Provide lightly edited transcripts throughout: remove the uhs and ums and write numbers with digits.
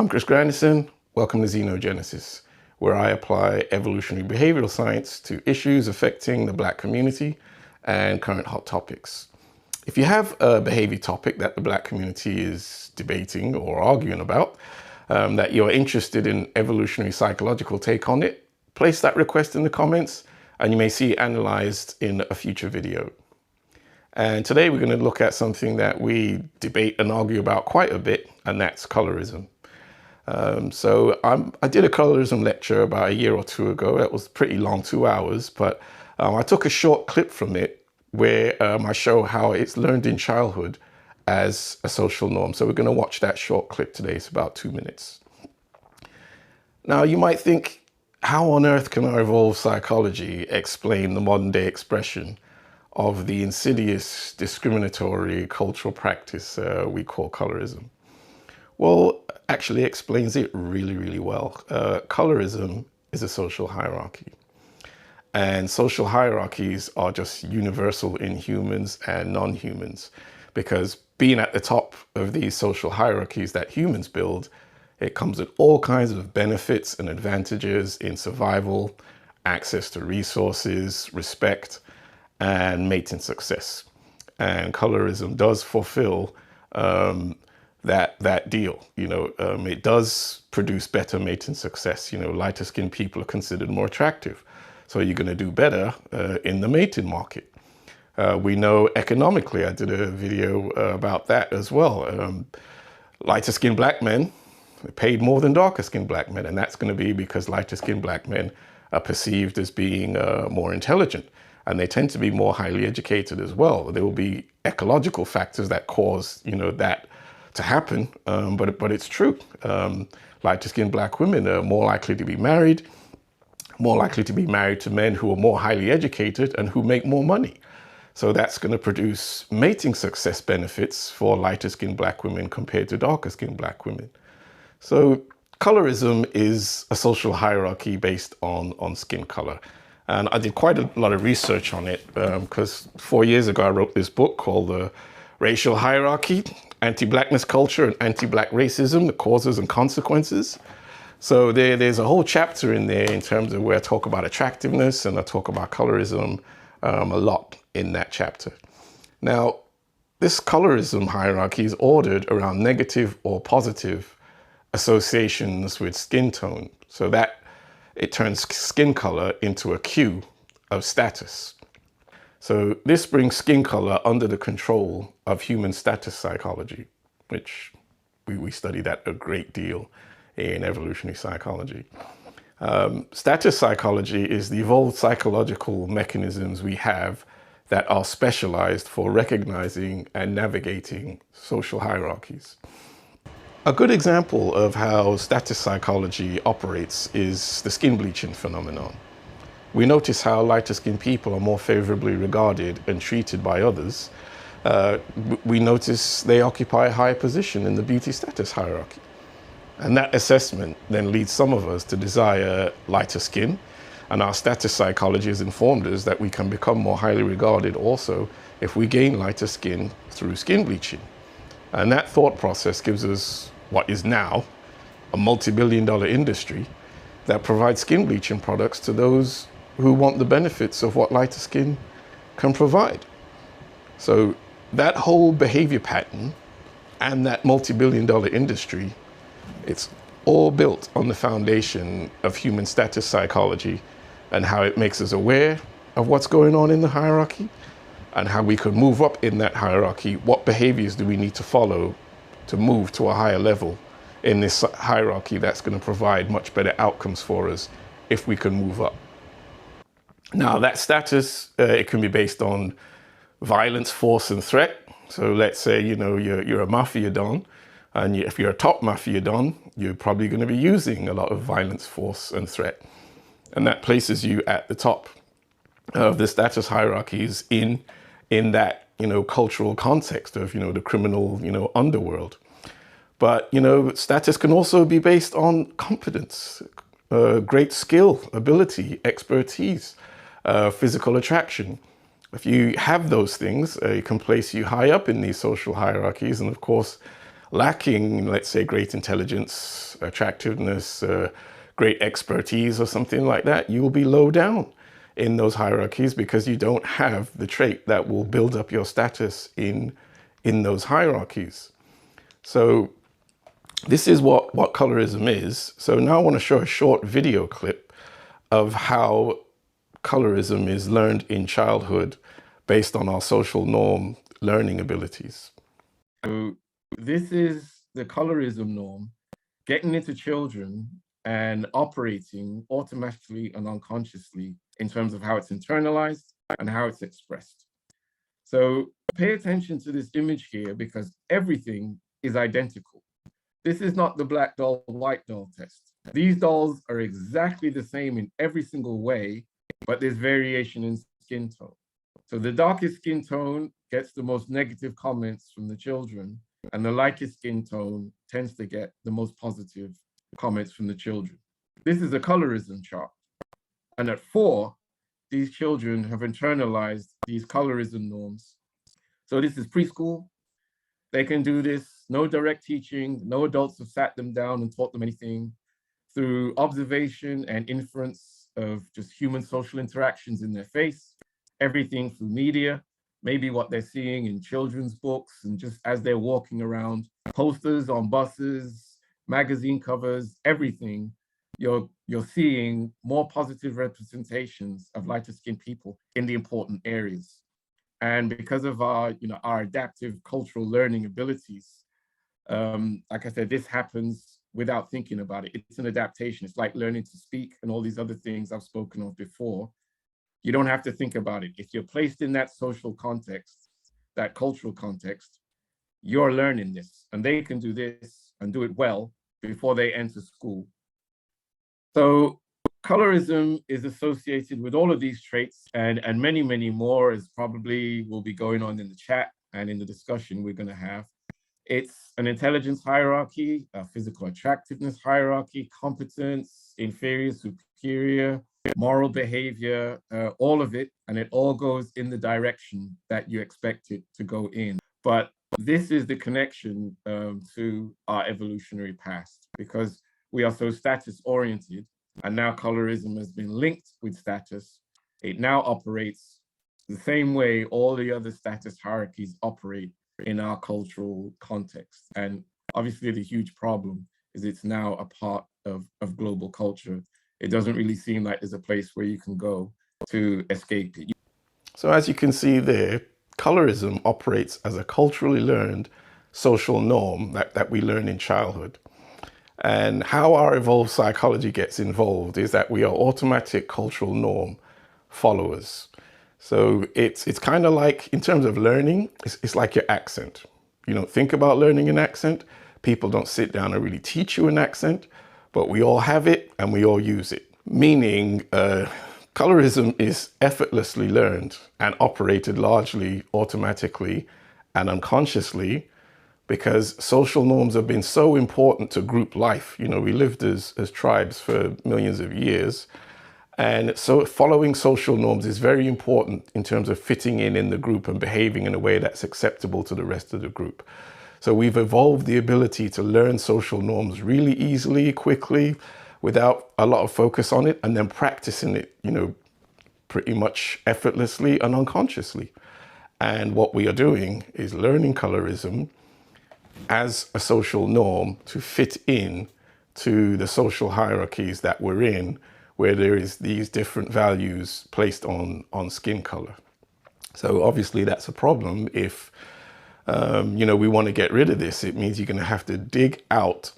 I'm Chris Grandison. Welcome to Xenogenesis, where I apply evolutionary behavioral science to issues affecting the Black community and current hot topics. If you have a behavior topic that the Black community is debating or arguing about, that you're interested in evolutionary psychological take on it, place that request in the comments and you may see it analyzed in a future video. And today we're going to look at something that we debate and argue about quite a bit, and that's colorism. I did a colorism lecture about a year or two ago. That was pretty long, 2 hours, but I took a short clip from it where I show how it's learned in childhood as a social norm. So we're going to watch that short clip today. It's about 2 minutes. Now you might think, how on earth can our evolved psychology explain the modern day expression of the insidious discriminatory cultural practice we call colorism? Well, actually explains it really, really well. Colorism is a social hierarchy. And social hierarchies are just universal in humans and non-humans, because being at the top of these social hierarchies that humans build, it comes with all kinds of benefits and advantages in survival, access to resources, respect, and mating success. And colorism does fulfill that deal. It does produce better mating success. Lighter skinned people are considered more attractive. So you're going to do better in the mating market. We know economically, I did a video about that as well. Lighter skinned Black men are paid more than darker skinned Black men. And that's going to be because lighter skinned Black men are perceived as being more intelligent. And they tend to be more highly educated as well. There will be ecological factors that cause, that to happen. But it's true. Lighter skinned Black women are more likely to be married to men who are more highly educated and who make more money. So that's going to produce mating success benefits for lighter skinned Black women compared to darker skinned Black women. So colorism is a social hierarchy based on skin color. And I did quite a lot of research on it because 4 years ago, I wrote this book called The Racial Hierarchy, Anti-Blackness Culture and Anti-Black Racism, the Causes and Consequences. So there's a whole chapter in there in terms of where I talk about attractiveness, and I talk about colorism a lot in that chapter. Now, this colorism hierarchy is ordered around negative or positive associations with skin tone, so that it turns skin color into a cue of status. So this brings skin color under the control of human status psychology, which we study that a great deal in evolutionary psychology. Status psychology is the evolved psychological mechanisms we have that are specialized for recognizing and navigating social hierarchies. A good example of how status psychology operates is the skin bleaching phenomenon. We notice how lighter skinned people are more favorably regarded and treated by others. We notice they occupy a higher position in the beauty status hierarchy. And that assessment then leads some of us to desire lighter skin. And our status psychology has informed us that we can become more highly regarded also if we gain lighter skin through skin bleaching. And that thought process gives us what is now a multi-billion-dollar industry that provides skin bleaching products to those who want the benefits of what lighter skin can provide. So that whole behavior pattern and that multi-billion-dollar industry, it's all built on the foundation of human status psychology and how it makes us aware of what's going on in the hierarchy and how we could move up in that hierarchy. What behaviors do we need to follow to move to a higher level in this hierarchy that's going to provide much better outcomes for us if we can move up. Now that status, it can be based on violence, force and threat. So let's say, you're a mafia don, and if you're a top mafia don, you're probably going to be using a lot of violence, force and threat. And that places you at the top of the status hierarchies in that, cultural context of, the criminal, underworld. But, status can also be based on competence, great skill, ability, expertise, physical attraction. If you have those things, it can place you high up in these social hierarchies. And of course, lacking, let's say, great intelligence, attractiveness, great expertise or something like that, you will be low down in those hierarchies because you don't have the trait that will build up your status in those hierarchies. So this is what colorism is. So now I want to show a short video clip of how colorism is learned in childhood based on our social norm learning abilities. So this is the colorism norm getting into children and operating automatically and unconsciously in terms of how it's internalized and how it's expressed. So pay attention to this image here because everything is identical. This is not the black doll, white doll test. These dolls are exactly the same in every single way, but there's variation in skin tone. So the darkest skin tone gets the most negative comments from the children, and the lightest skin tone tends to get the most positive comments from the children. This is a colorism chart. And at 4, these children have internalized these colorism norms. So this is preschool. They can do this, no direct teaching, no adults have sat them down and taught them anything. Through observation and inference of just human social interactions in their face, everything through media, maybe what they're seeing in children's books and just as they're walking around, posters on buses, magazine covers, everything, you're seeing more positive representations of lighter skinned people in the important areas. And because of our adaptive cultural learning abilities, like I said, this happens without thinking about it. It's an adaptation. It's like learning to speak and all these other things I've spoken of before. You don't have to think about it. If you're placed in that social context, that cultural context, you're learning this, and they can do this and do it well before they enter school. So colorism is associated with all of these traits and many, many more, as probably will be going on in the chat and in the discussion we're going to have. It's an intelligence hierarchy, a physical attractiveness hierarchy, competence, inferior, superior, moral behavior, all of it, and it all goes in the direction that you expect it to go in. But this is the connection to our evolutionary past, because we are so status oriented, and now colorism has been linked with status. It now operates the same way all the other status hierarchies operate in our cultural context. And obviously the huge problem is it's now a part of global culture. It doesn't really seem like there's a place where you can go to escape it. So as you can see there, colorism operates as a culturally learned social norm that we learn in childhood. And how our evolved psychology gets involved is that we are automatic cultural norm followers. So it's kind of like, in terms of learning, it's like your accent. You don't think about learning an accent. People don't sit down and really teach you an accent, but we all have it and we all use it. Meaning colorism is effortlessly learned and operated largely automatically and unconsciously, because social norms have been so important to group life. We lived as tribes for millions of years. And so following social norms is very important in terms of fitting in the group and behaving in a way that's acceptable to the rest of the group. So we've evolved the ability to learn social norms really easily, quickly, without a lot of focus on it, and then practicing it, pretty much effortlessly and unconsciously. And what we are doing is learning colorism as a social norm to fit in to the social hierarchies that we're in, where there is these different values placed on skin color. So obviously that's a problem. If we want to get rid of this, it means you're going to have to dig out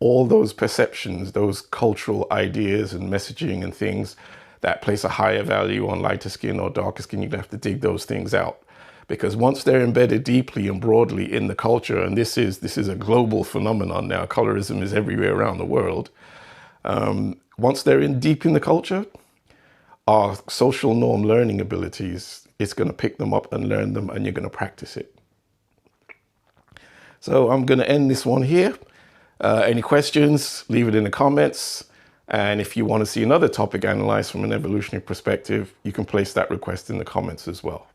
all those perceptions, those cultural ideas and messaging and things that place a higher value on lighter skin or darker skin. You're going to have to dig those things out, because once they're embedded deeply and broadly in the culture, and this is a global phenomenon now, colorism is everywhere around the world. Once they're deep in the culture, our social norm learning abilities, it's going to pick them up and learn them, and you're going to practice it. So I'm going to end this one here. Any questions, leave it in the comments. And if you want to see another topic analyzed from an evolutionary perspective, you can place that request in the comments as well.